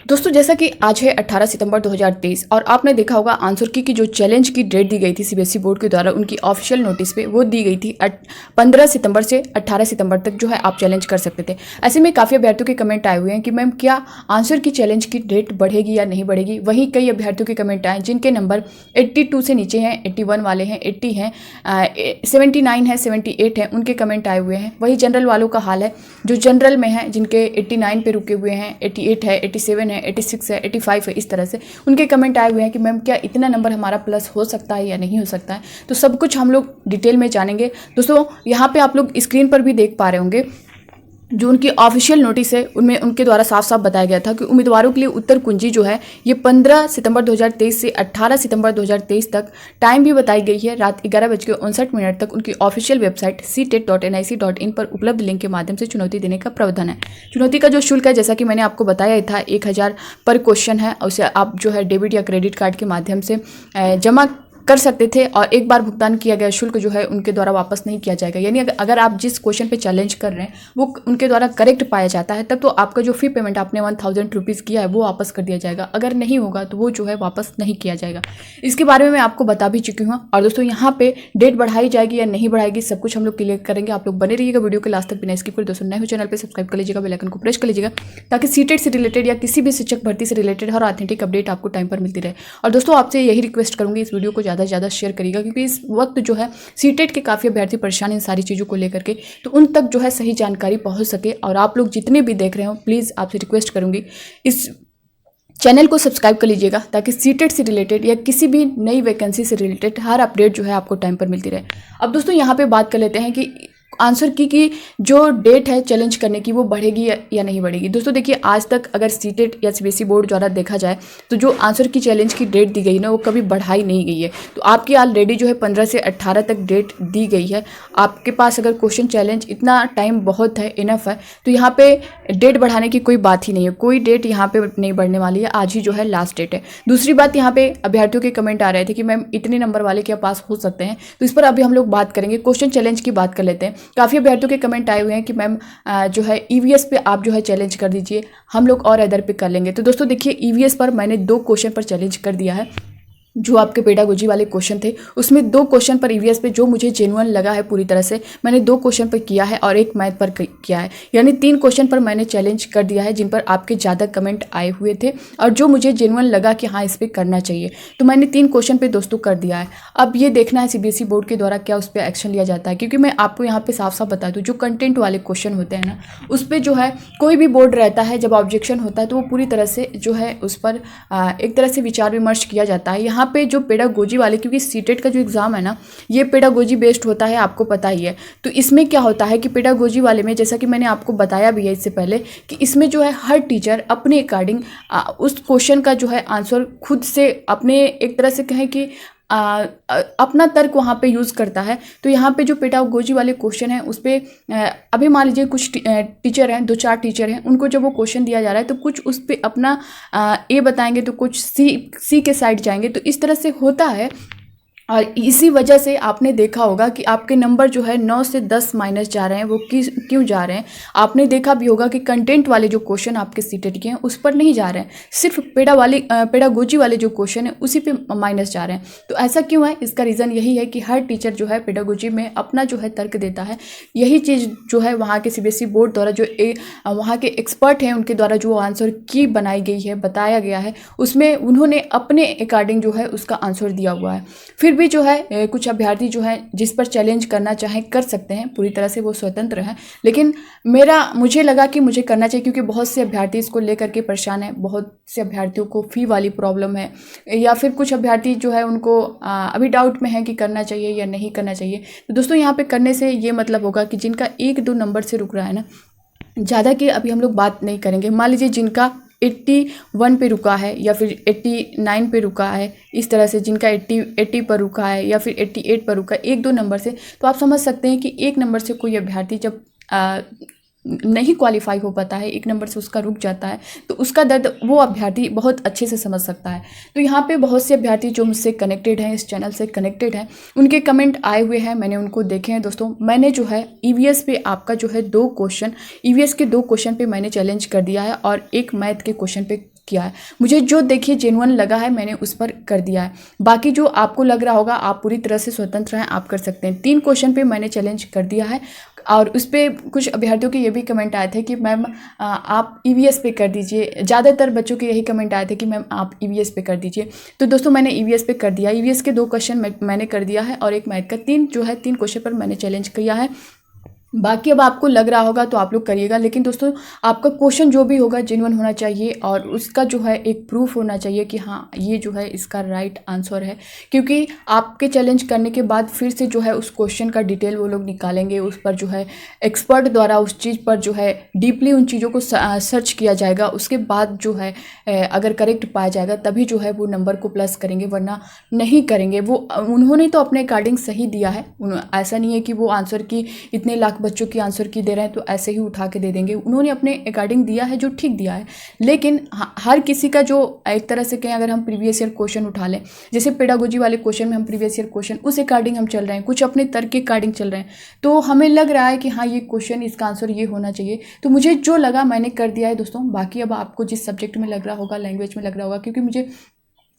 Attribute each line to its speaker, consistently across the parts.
Speaker 1: दोस्तों जैसा कि आज है 18 सितंबर 2023 और आपने देखा होगा आंसर की जो चैलेंज की डेट दी गई थी सीबीएसई बोर्ड के द्वारा उनकी ऑफिशियल नोटिस पे वो दी गई थी 15 सितंबर से 18 सितंबर तक जो है आप चैलेंज कर सकते थे। ऐसे में काफ़ी अभ्यर्थियों के कमेंट आए हुए हैं कि मैम क्या आंसर की चैलेंज की डेट बढ़ेगी या नहीं बढ़ेगी। वहीं कई अभ्यर्थियों के कमेंट आए जिनके नंबर 82 से नीचे हैं, 81 वाले हैं, 80 हैं, 79 है, 78 हैं, उनके कमेंट आए हुए हैं। वही जनरल वालों का हाल है जो जनरल में है, जिनके 89 पे रुके हुए हैं, 88 है, 87 है, 86 है, 85 है, इस तरह से उनके कमेंट आए हुए हैं कि मैम क्या इतना नंबर हमारा प्लस हो सकता है या नहीं हो सकता है। तो सब कुछ हम लोग डिटेल में जानेंगे। दोस्तों यहाँ पे आप लोग स्क्रीन पर भी देख पा रहे होंगे जो उनकी ऑफिशियल नोटिस है उनमें उनके द्वारा साफ साफ बताया गया था कि उम्मीदवारों के लिए उत्तर कुंजी जो है ये 15 सितंबर 2023 से 18 सितंबर 2023 तक टाइम भी बताई गई है रात 11:59 तक उनकी ऑफिशियल वेबसाइट ctet.nic.in पर उपलब्ध लिंक के माध्यम से चुनौती देने का प्रावधान है। चुनौती का जो शुल्क है जैसा कि मैंने आपको बताया था 1000 पर क्वेश्चन है। उसे आप जो है डेबिट या क्रेडिट कार्ड के माध्यम से जमा कर सकते थे और एक बार भुगतान किया गया शुल्क जो है उनके द्वारा वापस नहीं किया जाएगा। यानी अगर आप जिस क्वेश्चन पे चैलेंज कर रहे हैं वो उनके द्वारा करेक्ट पाया जाता है तब तो आपका जो फी पेमेंट आपने 1000 रुपीज़ किया है वो वापस कर दिया जाएगा। अगर नहीं होगा तो वो जो है वापस नहीं किया जाएगा। इसके बारे में मैं आपको बता भी चुकी हूँ। और दोस्तों यहाँ पे डेट बढ़ाई जाएगी या नहीं बढ़ाएगी सब कुछ हम लोग क्लियर करेंगे। आप लोग बने रहिएगा वीडियो के लास्ट तक बिना स्किप कर। दोस्तों नए हो चैनल पर सब्सक्राइब कर लीजिएगा, बेल आइकन को प्रेस कर लीजिएगा ताकि सीटेट से रिलेटेड या किसी भी शिक्षक भर्ती से रिलेटेड हर ऑथेंटिक अपडेट आपको टाइम पर मिलती रहे। और दोस्तों आपसे यही रिक्वेस्ट करूँगी इस वीडियो को ज़्यादा से ज़्यादा शेयर करिएगा क्योंकि इस वक्त जो है सीटेट के काफ़ी अभ्यर्थी परेशान इन सारी चीज़ों को लेकर के, तो उन तक जो है सही जानकारी पहुंच सके। और आप लोग जितने भी देख रहे हो प्लीज़ आपसे रिक्वेस्ट करूंगी इस चैनल को सब्सक्राइब कर लीजिएगा ताकि सीटेट से रिलेटेड या किसी भी नई वैकेंसी से रिलेटेड हर अपडेट जो है आपको टाइम पर मिलती रहे। अब दोस्तों यहाँ पे बात कर लेते हैं कि आंसर की जो डेट है चैलेंज करने की वो बढ़ेगी या नहीं बढ़ेगी। दोस्तों देखिए आज तक अगर सीटेट या सीबीएसई बोर्ड द्वारा देखा जाए तो जो आंसर की चैलेंज की डेट दी गई ना वो कभी बढ़ाई नहीं गई है। तो आपकी ऑलरेडी जो है 15 से 18 तक डेट दी गई है। आपके पास अगर क्वेश्चन चैलेंज इतना टाइम बहुत है, इनफ है, तो यहाँ पे डेट बढ़ाने की कोई बात ही नहीं है। कोई डेट यहाँ पे नहीं बढ़ने वाली है, आज ही जो है लास्ट डेट है। दूसरी बात यहाँ पे अभ्यर्थियों के कमेंट आ रहे थे कि मैम इतने नंबर वाले क्या पास हो सकते हैं, तो इस पर अभी हम लोग बात करेंगे। क्वेश्चन चैलेंज की बात कर लेते हैं। काफ़ी अभ्यर्थियों के कमेंट आए हुए हैं कि मैम जो है ईवीएस पे आप जो है चैलेंज कर दीजिए, हम लोग और अदर पे कर लेंगे। तो दोस्तों देखिए ईवीएस पर मैंने 2 क्वेश्चन पर चैलेंज कर दिया है। जो आपके पेडागोजी वाले क्वेश्चन थे उसमें 2 क्वेश्चन पर ईवीएस पे जो मुझे जेन्युइन लगा है पूरी तरह से मैंने 2 क्वेश्चन पर किया है और 1 मैथ पर किया है। यानी 3 क्वेश्चन पर मैंने चैलेंज कर दिया है जिन पर आपके ज़्यादा कमेंट आए हुए थे और जो मुझे जेन्युइन लगा कि हाँ इस पर करना चाहिए, तो मैंने 3 क्वेश्चन पर दोस्तों कर दिया है। अब ये देखना है सीबीएसई बोर्ड के द्वारा क्या उस पर एक्शन लिया जाता है, क्योंकि मैं आपको यहाँ पर साफ साफ बता दूँ जो कंटेंट वाले क्वेश्चन होते हैं ना उस पर जो है कोई भी बोर्ड रहता है जब ऑब्जेक्शन होता है तो वो पूरी तरह से जो है उस पर एक तरह से विचार विमर्श किया जाता है। यहाँ पे जो पेडागोजी वाले, क्योंकि सीटेट का जो एग्जाम है ना ये पेडागोजी बेस्ड होता है, आपको पता ही है। तो इसमें क्या होता है कि पेडागोजी वाले में जैसा कि मैंने आपको बताया भी है इससे पहले कि इसमें जो है हर टीचर अपने अकॉर्डिंग उस क्वेश्चन का जो है आंसर खुद से अपने एक तरह से कहें कि अपना तर्क वहाँ पे यूज़ करता है। तो यहाँ पे जो पेडागोजी वाले क्वेश्चन हैं उस पर अभी मान लीजिए कुछ टीचर हैं, 2-4 टीचर हैं, उनको जब वो क्वेश्चन दिया जा रहा है तो कुछ उस पर अपना ए बताएंगे तो कुछ सी के साइड जाएंगे। तो इस तरह से होता है और इसी वजह से आपने देखा होगा कि आपके नंबर जो है 9 से 10 माइनस जा रहे हैं। वो क्यों जा रहे हैं आपने देखा भी होगा कि कंटेंट वाले जो क्वेश्चन आपके सीटेट के हैं उस पर नहीं जा रहे हैं, सिर्फ पेडागोजी वाले जो क्वेश्चन है उसी पे माइनस जा रहे हैं। तो ऐसा क्यों है, इसका रीज़न यही है कि हर टीचर जो है पेडागोजी में अपना जो है तर्क देता है। यही चीज़ जो है वहाँ के सीबीएसई बोर्ड द्वारा जो वहाँ के एक्सपर्ट हैं उनके द्वारा जो आंसर की बनाई गई है, बताया गया है, उसमें उन्होंने अपने अकॉर्डिंग जो है उसका आंसर दिया हुआ है। फिर भी जो है कुछ अभ्यर्थी जो है जिस पर चैलेंज करना चाहें कर सकते हैं, पूरी तरह से वो स्वतंत्र हैं। लेकिन मुझे लगा कि मुझे करना चाहिए क्योंकि बहुत से अभ्यर्थी इसको लेकर के परेशान हैं। बहुत से अभ्यर्थियों को फ़ी वाली प्रॉब्लम है या फिर कुछ अभ्यर्थी जो है उनको अभी डाउट में है कि करना चाहिए या नहीं करना चाहिए। तो दोस्तों यहाँ पे करने से ये मतलब होगा कि जिनका 1-2 नंबर से रुक रहा है ना, ज़्यादा की अभी हम लोग बात नहीं करेंगे। मान लीजिए जिनका 81 पे रुका है या फिर 89 पे रुका है, इस तरह से जिनका 80 पर रुका है या फिर 88 पर रुका है 1-2 नंबर से, तो आप समझ सकते हैं कि 1 नंबर से कोई अभ्यर्थी जब नहीं क्वालिफाई हो पाता है, 1 नंबर से उसका रुक जाता है, तो उसका दर्द वो अभ्यर्थी बहुत अच्छे से समझ सकता है। तो यहाँ पे बहुत से अभ्यर्थी जो मुझसे कनेक्टेड हैं, इस चैनल से कनेक्टेड हैं, उनके कमेंट आए हुए हैं, मैंने उनको देखे हैं। दोस्तों मैंने जो है ईवीएस पे आपका जो है 2 क्वेश्चन, ईवीएस के 2 क्वेश्चन पे मैंने चैलेंज कर दिया है और 1 मैथ के क्वेश्चन पे किया है। मुझे जो देखिए जेन्युइन लगा है मैंने उस पर कर दिया है। बाकी जो आपको लग रहा होगा आप पूरी तरह से स्वतंत्र हैं, आप कर सकते हैं। 3 क्वेश्चन पे मैंने चैलेंज कर दिया है और उस पर कुछ अभ्यर्थियों के ये भी कमेंट आए थे कि मैम आप ईवीएस पे कर दीजिए। ज़्यादातर बच्चों के यही कमेंट आए थे कि मैम आप ईवीएस पे कर दीजिए। तो दोस्तों मैंने ईवीएस पे कर दिया। ईवीएस के 2 क्वेश्चन मैंने कर दिया है और एक मैथ का 3 क्वेश्चन पर मैंने चैलेंज किया है। बाकी अब आपको लग रहा होगा तो आप लोग करिएगा, लेकिन दोस्तों आपका क्वेश्चन जो भी होगा जेन्युइन होना चाहिए और उसका जो है एक प्रूफ होना चाहिए कि हाँ ये जो है इसका राइट आंसर है। क्योंकि आपके चैलेंज करने के बाद फिर से जो है उस क्वेश्चन का डिटेल वो लोग निकालेंगे, उस पर जो है एक्सपर्ट द्वारा उस चीज़ पर जो है डीपली उन चीज़ों को सर्च किया जाएगा। उसके बाद जो है अगर करेक्ट पाया जाएगा तभी जो है वो नंबर को प्लस करेंगे, वरना नहीं करेंगे। वो उन्होंने तो अपने अकॉर्डिंग सही दिया है, ऐसा नहीं है कि वो आंसर की इतने लाख बच्चों की आंसर की दे रहे हैं तो ऐसे ही उठा के दे देंगे। उन्होंने अपने अकॉर्डिंग दिया है जो ठीक दिया है। लेकिन हर किसी का जो एक तरह से कहें, अगर हम प्रीवियस ईयर क्वेश्चन उठा लें, जैसे पेडागोजी वाले क्वेश्चन में हम प्रीवियस ईयर क्वेश्चन उस अकॉर्डिंग हम चल रहे हैं, कुछ अपने तर्क के अकॉर्डिंग चल रहे हैं, तो हमें लग रहा है कि हाँ ये क्वेश्चन इसका आंसर ये होना चाहिए। तो मुझे जो लगा मैंने कर दिया है दोस्तों। बाकी अब आपको जिस सब्जेक्ट में लग रहा होगा, लैंग्वेज में लग रहा होगा, क्योंकि मुझे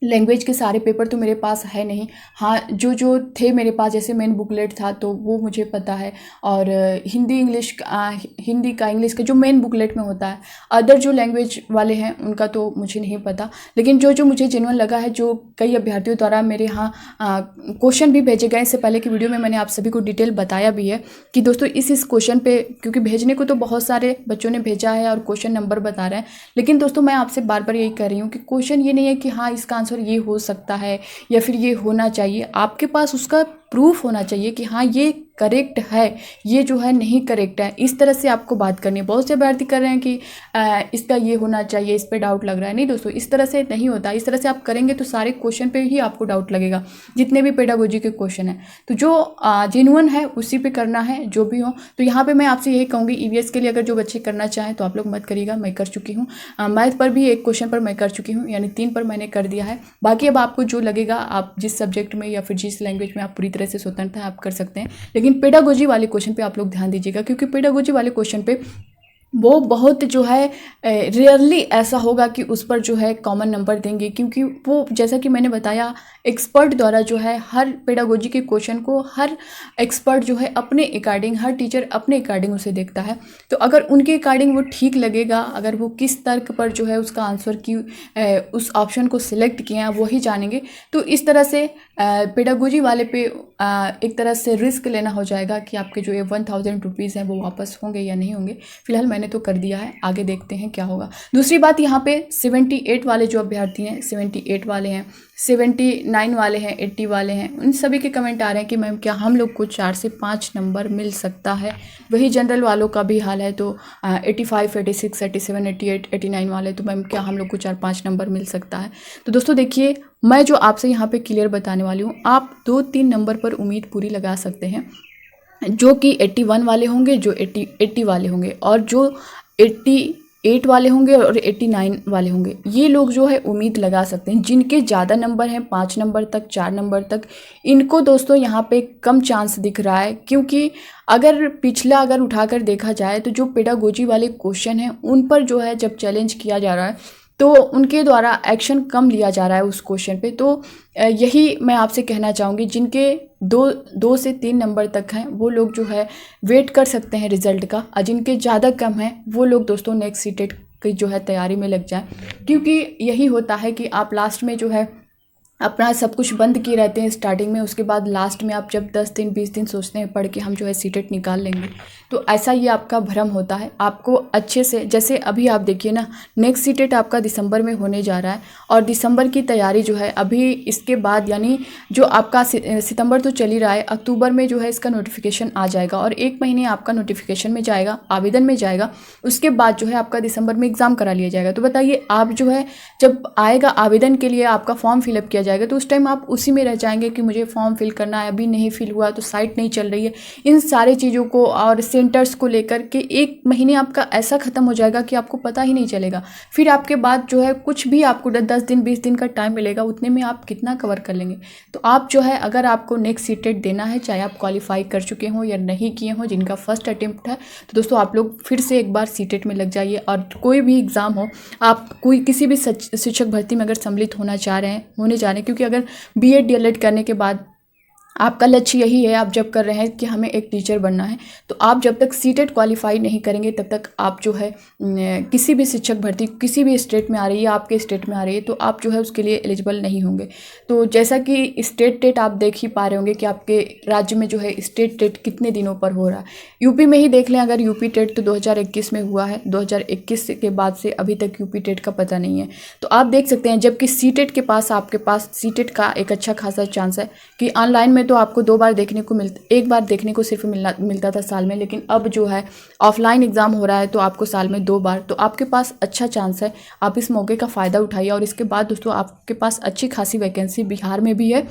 Speaker 1: लैंग्वेज के सारे पेपर तो मेरे पास है नहीं। हाँ जो थे मेरे पास, जैसे मेन बुकलेट था तो वो मुझे पता है, और हिंदी का इंग्लिश का जो मेन बुकलेट में होता है। अदर जो लैंग्वेज वाले हैं उनका तो मुझे नहीं पता, लेकिन जो मुझे जेन्युइन लगा है, जो कई अभ्यर्थियों द्वारा मेरे यहाँ क्वेश्चन भी भेजे गए। इससे पहले की वीडियो में मैंने आप सभी को डिटेल बताया भी है कि दोस्तों इस क्वेश्चन पे, क्योंकि भेजने को तो बहुत सारे बच्चों ने भेजा है और क्वेश्चन नंबर बता रहे हैं, लेकिन दोस्तों मैं आपसे बार बार यही कह रही हूँ कि क्वेश्चन ये नहीं है कि हाँ इसका आंसर ये हो सकता है या फिर ये होना चाहिए। आपके पास उसका प्रूफ होना चाहिए कि हाँ ये करेक्ट है, ये जो है नहीं करेक्ट है। इस तरह से आपको बात करनी है। बहुत से अभ्यर्थी कर रहे हैं कि इसका ये होना चाहिए, इस पे डाउट लग रहा है। नहीं दोस्तों, इस तरह से नहीं होता। इस तरह से आप करेंगे तो सारे क्वेश्चन पे ही आपको डाउट लगेगा, जितने भी पेडागोजी के क्वेश्चन हैं। तो जो जेन्युइन है उसी पे करना है, जो भी हो। तो यहाँ पे मैं आपसे यही कहूँगी, ईवीएस के लिए अगर जो बच्चे करना चाहें तो आप लोग मत करिएगा, मैं कर चुकी हूँ। मैथ पर भी एक क्वेश्चन पर मैं कर चुकी हूँ, यानी 3 पर मैंने कर दिया है। बाकी अब आपको जो लगेगा, आप जिस सब्जेक्ट में या फिर जिस लैंग्वेज में आप पूरी तरह से स्वतंत्र हैं, आप कर सकते हैं। लेकिन पेडागोजी वाले क्वेश्चन पे आप लोग ध्यान दीजिएगा, क्योंकि पेडागोजी वाले क्वेश्चन पे वो बहुत जो है रेयरली ऐसा होगा कि उस पर जो है कॉमन नंबर देंगे, क्योंकि वो जैसा कि मैंने बताया एक्सपर्ट द्वारा जो है हर पेडागोजी के क्वेश्चन को हर एक्सपर्ट जो है अपने अकॉर्डिंग, हर टीचर अपने अकॉर्डिंग उसे देखता है। तो अगर उनके अकॉर्डिंग वो ठीक लगेगा, अगर वो किस तर्क पर जो है उसका आंसर की उस ऑप्शन को सिलेक्ट किए हैं वही जानेंगे। तो इस तरह से पेडागोजी वाले पे एक तरह से रिस्क लेना हो जाएगा कि आपके जो 1000 रुपीज़ हैं वो वापस होंगे या नहीं होंगे। फिलहाल मैंने तो कर दिया है, आगे देखते हैं क्या होगा। दूसरी बात, यहाँ पे 78 वाले जो अभ्यर्थी हैं, 78 वाले हैं, 79 वाले हैं, 80 वाले हैं, उन सभी के कमेंट आ रहे हैं कि मैम क्या हम लोग को 4 से 5 नंबर मिल सकता है। वही जनरल वालों का भी हाल है। तो 85, 86, 87, 88, 89 वाले, तो मैम क्या हम लोग को 4-5 नंबर मिल सकता है। तो दोस्तों देखिए, मैं जो आपसे यहाँ पे क्लियर बताने वाली हूँ, आप 2-3 नंबर पर उम्मीद पूरी लगा सकते हैं, जो कि 81 वाले होंगे, जो 80 वाले होंगे, और जो 88 वाले होंगे और 89 वाले होंगे। ये लोग जो है उम्मीद लगा सकते हैं। जिनके ज़्यादा नंबर हैं, 5 नंबर तक, 4 नंबर तक, इनको दोस्तों यहाँ पे कम चांस दिख रहा है। क्योंकि अगर पिछला उठाकर देखा जाए तो जो पेडागोजी वाले क्वेश्चन हैं उन पर जो है जब चैलेंज किया जा रहा है तो उनके द्वारा एक्शन कम लिया जा रहा है उस क्वेश्चन पे। तो यही मैं आपसे कहना चाहूँगी, जिनके 2 से 3 नंबर तक हैं वो लोग जो है वेट कर सकते हैं रिजल्ट का, और जिनके ज़्यादा कम हैं वो लोग दोस्तों नेक्स्ट सीटेट की जो है तैयारी में लग जाएं। क्योंकि यही होता है कि आप लास्ट में जो है अपना सब कुछ बंद किए रहते हैं स्टार्टिंग में, उसके बाद लास्ट में आप जब 10 दिन 20 दिन सोचते हैं पढ़ के हम जो है सीटेट निकाल लेंगे, तो ऐसा ये आपका भ्रम होता है। आपको अच्छे से, जैसे अभी आप देखिए ना, नेक्स्ट सीटेट आपका दिसंबर में होने जा रहा है, और दिसंबर की तैयारी जो है अभी इसके बाद, यानी जो आपका सितंबर तो चल ही रहा है, अक्टूबर में जो है इसका नोटिफिकेशन आ जाएगा, और 1 महीने आपका नोटिफिकेशन में जाएगा, आवेदन में जाएगा। उसके बाद जो है आपका दिसंबर में एग्ज़ाम करा लिया जाएगा। तो बताइए, आप जो है जब आएगा आवेदन के लिए, आपका फॉर्म फिलअप किया जाएगा, तो उस टाइम आप उसी में रह जाएंगे कि मुझे फॉर्म फिल करना है, अभी नहीं फिल हुआ तो साइट नहीं चल रही है। इन सारी चीज़ों को और सेंटर्स को लेकर के 1 महीने आपका ऐसा ख़त्म हो जाएगा कि आपको पता ही नहीं चलेगा। फिर आपके बाद जो है कुछ भी आपको 10 दिन 20 दिन का टाइम मिलेगा, उतने में आप कितना कवर कर लेंगे। तो आप जो है अगर आपको नेक्स्ट सीटेट देना है, चाहे आप क्वालिफाई कर चुके हों या नहीं किए हों, जिनका फर्स्ट अटेम्प्ट है, तो दोस्तों आप लोग फिर से एक बार सीटेट में लग जाइए। और कोई भी एग्ज़ाम हो, आप कोई किसी भी शिक्षक भर्ती में अगर सम्मिलित होने जा रहे हैं, क्योंकि अगर बीएड डीएलएड करने के बाद आपका लक्ष्य यही है, आप जब कर रहे हैं कि हमें एक टीचर बनना है, तो आप जब तक सीटेट क्वालिफाई नहीं करेंगे तब तक आप जो है किसी भी शिक्षक भर्ती किसी भी स्टेट में आ रही है, आपके स्टेट में आ रही है, तो आप जो है उसके लिए एलिजिबल नहीं होंगे। तो जैसा कि स्टेट टेट आप देख ही पा रहे होंगे कि आपके राज्य में जो है स्टेट टेट कितने दिनों पर हो रहा है। यूपी में ही देख लें, अगर यूपी टेट तो 2021 में हुआ है, 2021 के बाद से अभी तक यूपी टेट का पता नहीं है। तो आप देख सकते हैं, जबकि सीटेट के पास आपके पास सीटेट का एक अच्छा खासा चांस है कि ऑनलाइन में तो आपको 2 बार देखने को एक बार देखने को सिर्फ मिलता था साल में, लेकिन अब जो है ऑफलाइन एग्ज़ाम हो रहा है तो आपको साल में 2 बार, तो आपके पास अच्छा चांस है। आप इस मौके का फ़ायदा उठाइए। और इसके बाद दोस्तों आपके पास अच्छी खासी वैकेंसी बिहार में भी है,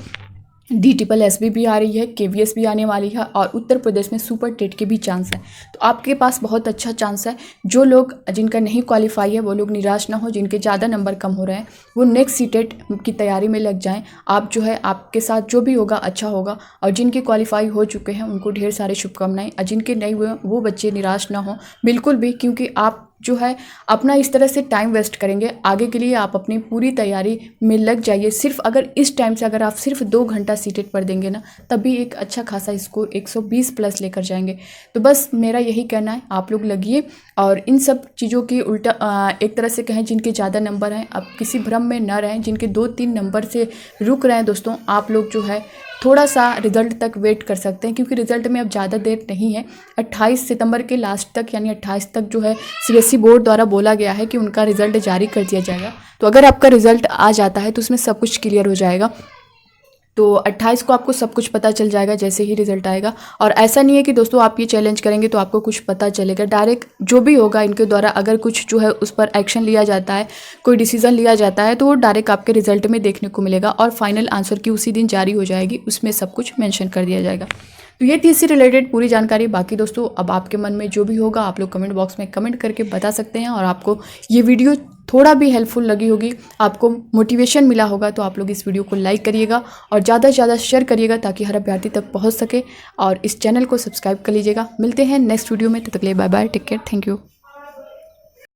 Speaker 1: DSSB भी आ रही है, KVS भी आने वाली है, और उत्तर प्रदेश में सुपर टेट के भी चांस है। तो आपके पास बहुत अच्छा चांस है। जो लोग जिनका नहीं क्वालिफाई है वो लोग निराश ना हो, जिनके ज़्यादा नंबर कम हो रहे हैं वो नेक्स्ट सीटेट की तैयारी में लग जाएं। आप जो है आपके साथ जो भी होगा अच्छा होगा, और जिनके क्वालिफाई हो चुके हैं उनको ढेर सारी शुभकामनाएं, और जिनके नहीं हुए वो बच्चे निराश ना हो बिल्कुल भी, क्योंकि आप जो है अपना इस तरह से टाइम वेस्ट करेंगे, आगे के लिए आप अपनी पूरी तैयारी में लग जाइए। सिर्फ अगर इस टाइम से अगर आप सिर्फ 2 घंटा सीटेट पर देंगे ना, तभी एक अच्छा खासा स्कोर 120 प्लस लेकर जाएंगे। तो बस मेरा यही कहना है, आप लोग लगिए। और इन सब चीज़ों की उल्टा एक तरह से कहें, जिनके ज़्यादा नंबर हैं आप किसी भ्रम में न रहें, जिनके 2-3 नंबर से रुक रहे हैं दोस्तों, आप लोग जो है थोड़ा सा रिज़ल्ट तक वेट कर सकते हैं, क्योंकि रिज़ल्ट में अब ज़्यादा देर नहीं है। 28 सितंबर के लास्ट तक यानी 28 तक जो है CBSE बोर्ड द्वारा बोला गया है कि उनका रिज़ल्ट जारी कर दिया जाएगा। तो अगर आपका रिज़ल्ट आ जाता है तो उसमें सब कुछ क्लियर हो जाएगा। तो 28 को आपको सब कुछ पता चल जाएगा जैसे ही रिजल्ट आएगा। और ऐसा नहीं है कि दोस्तों आप ये चैलेंज करेंगे तो आपको कुछ पता चलेगा, डायरेक्ट जो भी होगा इनके द्वारा अगर कुछ जो है उस पर एक्शन लिया जाता है, कोई डिसीजन लिया जाता है, तो वो डायरेक्ट आपके रिजल्ट में देखने को मिलेगा। और फाइनल आंसर की उसी दिन जारी हो जाएगी, उसमें सब कुछ मेंशन कर दिया जाएगा। तो ये थी इससे रिलेटेड पूरी जानकारी। बाकी दोस्तों अब आपके मन में जो भी होगा आप लोग कमेंट बॉक्स में कमेंट करके बता सकते हैं। और आपको ये वीडियो थोड़ा भी हेल्पफुल लगी होगी, आपको मोटिवेशन मिला होगा, तो आप लोग इस वीडियो को लाइक करिएगा और ज़्यादा से ज़्यादा शेयर करिएगा ताकि हर अभ्यर्थी तक पहुंच सके। और इस चैनल को सब्सक्राइब कर लीजिएगा। मिलते हैं नेक्स्ट वीडियो में, तब तक के लिए bye bye, take care, thank you.